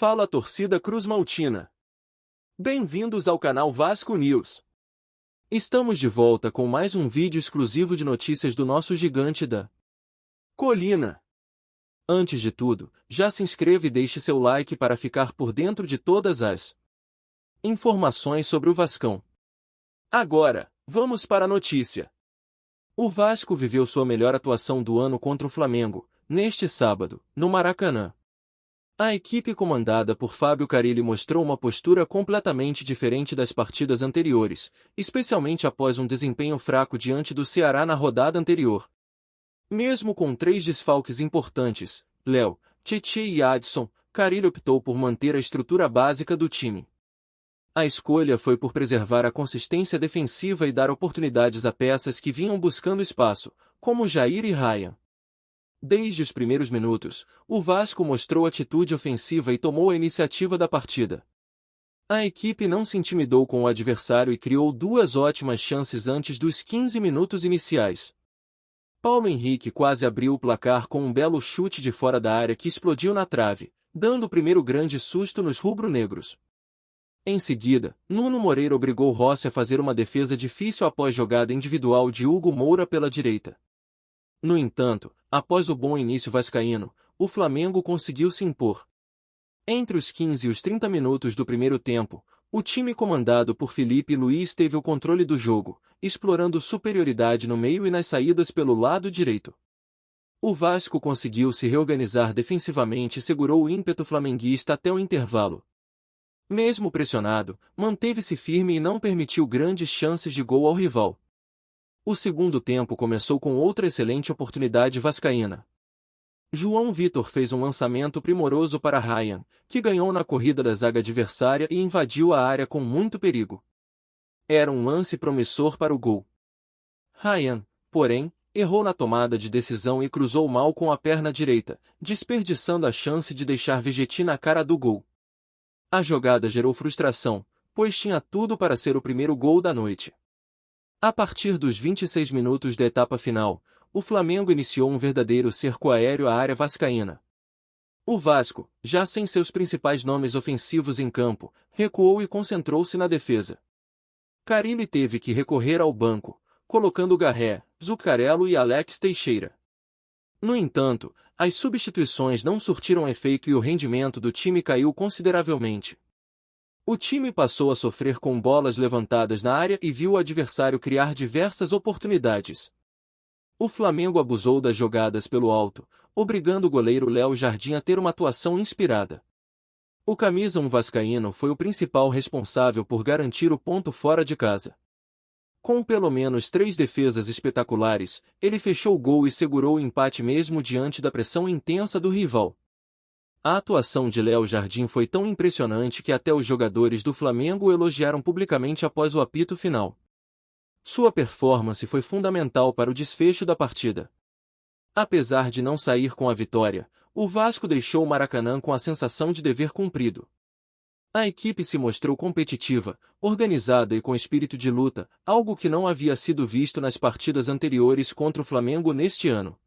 Fala torcida cruzmaltina. Bem-vindos ao canal Vasco News. Estamos de volta com mais um vídeo exclusivo de notícias do nosso gigante da colina. Antes de tudo, já se inscreva e deixe seu like para ficar por dentro de todas as informações sobre o Vascão. Agora, vamos para a notícia. O Vasco viveu sua melhor atuação do ano contra o Flamengo, neste sábado, no Maracanã. A equipe comandada por Fábio Carille mostrou uma postura completamente diferente das partidas anteriores, especialmente após um desempenho fraco diante do Ceará na rodada anterior. Mesmo com 3 desfalques importantes, Léo, Tietê e Adson, Carille optou por manter a estrutura básica do time. A escolha foi por preservar a consistência defensiva e dar oportunidades a peças que vinham buscando espaço, como Jair e Ryan. Desde os primeiros minutos, o Vasco mostrou atitude ofensiva e tomou a iniciativa da partida. A equipe não se intimidou com o adversário e criou 2 ótimas chances antes dos 15 minutos iniciais. Paulo Henrique quase abriu o placar com um belo chute de fora da área que explodiu na trave, dando o primeiro grande susto nos rubro-negros. Em seguida, Nuno Moreira obrigou Rossi a fazer uma defesa difícil após jogada individual de Hugo Moura pela direita. No entanto, após o bom início vascaíno, o Flamengo conseguiu se impor. Entre os 15 e os 30 minutos do primeiro tempo, o time comandado por Felipe Luiz teve o controle do jogo, explorando superioridade no meio e nas saídas pelo lado direito. O Vasco conseguiu se reorganizar defensivamente e segurou o ímpeto flamenguista até o intervalo. Mesmo pressionado, manteve-se firme e não permitiu grandes chances de gol ao rival. O segundo tempo começou com outra excelente oportunidade vascaína. João Vitor fez um lançamento primoroso para Ryan, que ganhou na corrida da zaga adversária e invadiu a área com muito perigo. Era um lance promissor para o gol. Ryan, porém, errou na tomada de decisão e cruzou mal com a perna direita, desperdiçando a chance de deixar Vegetti na cara do gol. A jogada gerou frustração, pois tinha tudo para ser o primeiro gol da noite. A partir dos 26 minutos da etapa final, o Flamengo iniciou um verdadeiro cerco aéreo à área vascaína. O Vasco, já sem seus principais nomes ofensivos em campo, recuou e concentrou-se na defesa. Carille teve que recorrer ao banco, colocando Garré, Zuccarello e Alex Teixeira. No entanto, as substituições não surtiram efeito e o rendimento do time caiu consideravelmente. O time passou a sofrer com bolas levantadas na área e viu o adversário criar diversas oportunidades. O Flamengo abusou das jogadas pelo alto, obrigando o goleiro Léo Jardim a ter uma atuação inspirada. O camisa 1 vascaíno foi o principal responsável por garantir o ponto fora de casa. Com pelo menos 3 defesas espetaculares, ele fechou o gol e segurou o empate mesmo diante da pressão intensa do rival. A atuação de Léo Jardim foi tão impressionante que até os jogadores do Flamengo o elogiaram publicamente após o apito final. Sua performance foi fundamental para o desfecho da partida. Apesar de não sair com a vitória, o Vasco deixou o Maracanã com a sensação de dever cumprido. A equipe se mostrou competitiva, organizada e com espírito de luta, algo que não havia sido visto nas partidas anteriores contra o Flamengo neste ano.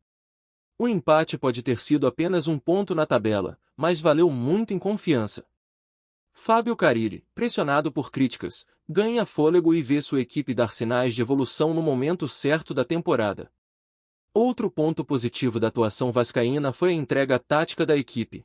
O empate pode ter sido apenas um ponto na tabela, mas valeu muito em confiança. Fábio Carille, pressionado por críticas, ganha fôlego e vê sua equipe dar sinais de evolução no momento certo da temporada. Outro ponto positivo da atuação vascaína foi a entrega tática da equipe.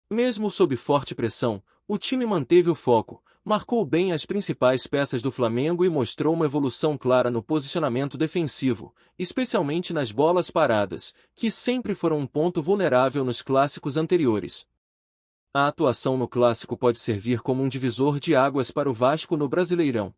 Mesmo sob forte pressão, o time manteve o foco, marcou bem as principais peças do Flamengo e mostrou uma evolução clara no posicionamento defensivo, especialmente nas bolas paradas, que sempre foram um ponto vulnerável nos clássicos anteriores. A atuação no clássico pode servir como um divisor de águas para o Vasco no Brasileirão.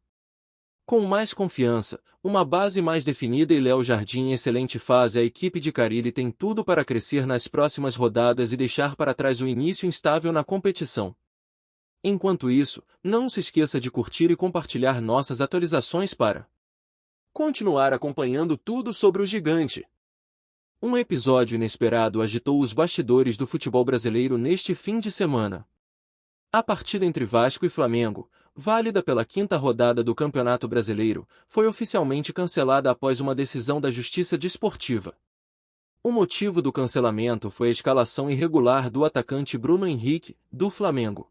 Com mais confiança, uma base mais definida e Léo Jardim em excelente fase, a equipe de Carille tem tudo para crescer nas próximas rodadas e deixar para trás o início instável na competição. Enquanto isso, não se esqueça de curtir e compartilhar nossas atualizações para continuar acompanhando tudo sobre o gigante. Um episódio inesperado agitou os bastidores do futebol brasileiro neste fim de semana. A partida entre Vasco e Flamengo, válida pela 5ª rodada do Campeonato Brasileiro, foi oficialmente cancelada após uma decisão da Justiça Desportiva. O motivo do cancelamento foi a escalação irregular do atacante Bruno Henrique, do Flamengo.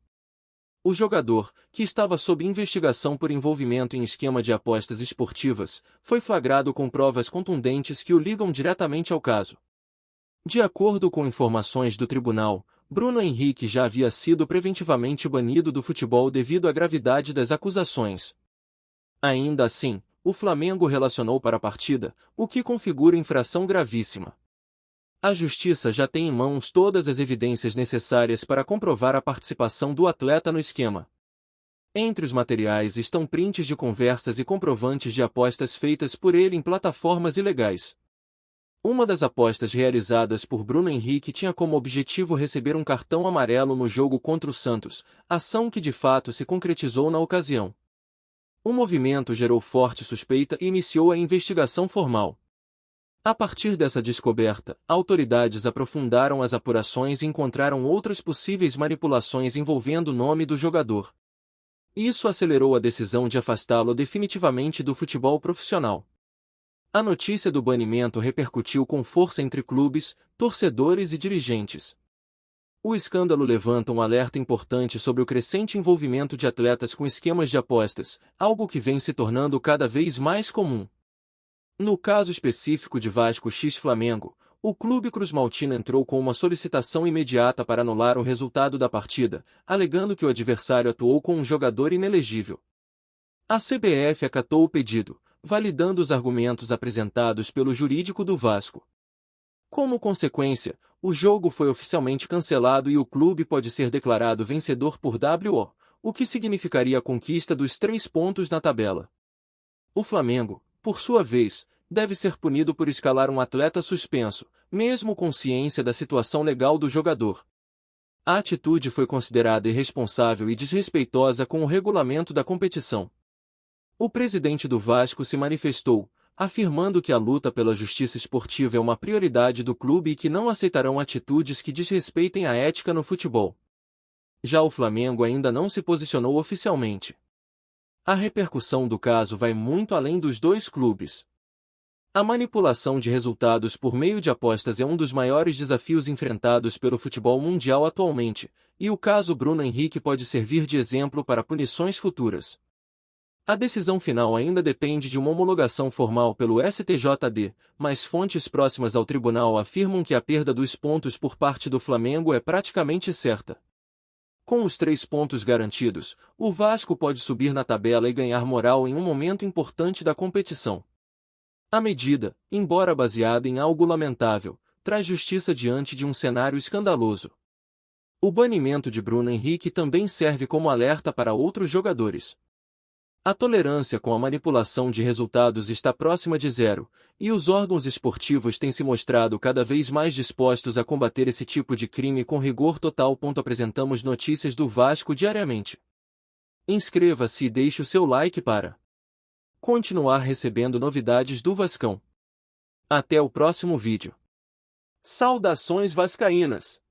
O jogador, que estava sob investigação por envolvimento em esquema de apostas esportivas, foi flagrado com provas contundentes que o ligam diretamente ao caso. De acordo com informações do tribunal, Bruno Henrique já havia sido preventivamente banido do futebol devido à gravidade das acusações. Ainda assim, o Flamengo relacionou para a partida, o que configura infração gravíssima. A Justiça já tem em mãos todas as evidências necessárias para comprovar a participação do atleta no esquema. Entre os materiais estão prints de conversas e comprovantes de apostas feitas por ele em plataformas ilegais. Uma das apostas realizadas por Bruno Henrique tinha como objetivo receber um cartão amarelo no jogo contra o Santos, ação que de fato se concretizou na ocasião. O movimento gerou forte suspeita e iniciou a investigação formal. A partir dessa descoberta, autoridades aprofundaram as apurações e encontraram outras possíveis manipulações envolvendo o nome do jogador. Isso acelerou a decisão de afastá-lo definitivamente do futebol profissional. A notícia do banimento repercutiu com força entre clubes, torcedores e dirigentes. O escândalo levanta um alerta importante sobre o crescente envolvimento de atletas com esquemas de apostas, algo que vem se tornando cada vez mais comum. No caso específico de Vasco x Flamengo, o clube cruzmaltino entrou com uma solicitação imediata para anular o resultado da partida, alegando que o adversário atuou com um jogador inelegível. A CBF acatou o pedido, validando os argumentos apresentados pelo jurídico do Vasco. Como consequência, o jogo foi oficialmente cancelado e o clube pode ser declarado vencedor por WO, o que significaria a conquista dos 3 pontos na tabela. O Flamengo, por sua vez, deve ser punido por escalar um atleta suspenso, mesmo com ciência da situação legal do jogador. A atitude foi considerada irresponsável e desrespeitosa com o regulamento da competição. O presidente do Vasco se manifestou, afirmando que a luta pela justiça esportiva é uma prioridade do clube e que não aceitarão atitudes que desrespeitem a ética no futebol. Já o Flamengo ainda não se posicionou oficialmente. A repercussão do caso vai muito além dos dois clubes. A manipulação de resultados por meio de apostas é um dos maiores desafios enfrentados pelo futebol mundial atualmente, e o caso Bruno Henrique pode servir de exemplo para punições futuras. A decisão final ainda depende de uma homologação formal pelo STJD, mas fontes próximas ao tribunal afirmam que a perda dos pontos por parte do Flamengo é praticamente certa. Com os 3 pontos garantidos, o Vasco pode subir na tabela e ganhar moral em um momento importante da competição. A medida, embora baseada em algo lamentável, traz justiça diante de um cenário escandaloso. O banimento de Bruno Henrique também serve como alerta para outros jogadores. A tolerância com a manipulação de resultados está próxima de zero, e os órgãos esportivos têm se mostrado cada vez mais dispostos a combater esse tipo de crime com rigor total. Apresentamos notícias do Vasco diariamente. Inscreva-se e deixe o seu like para continuar recebendo novidades do Vascão. Até o próximo vídeo. Saudações vascaínas!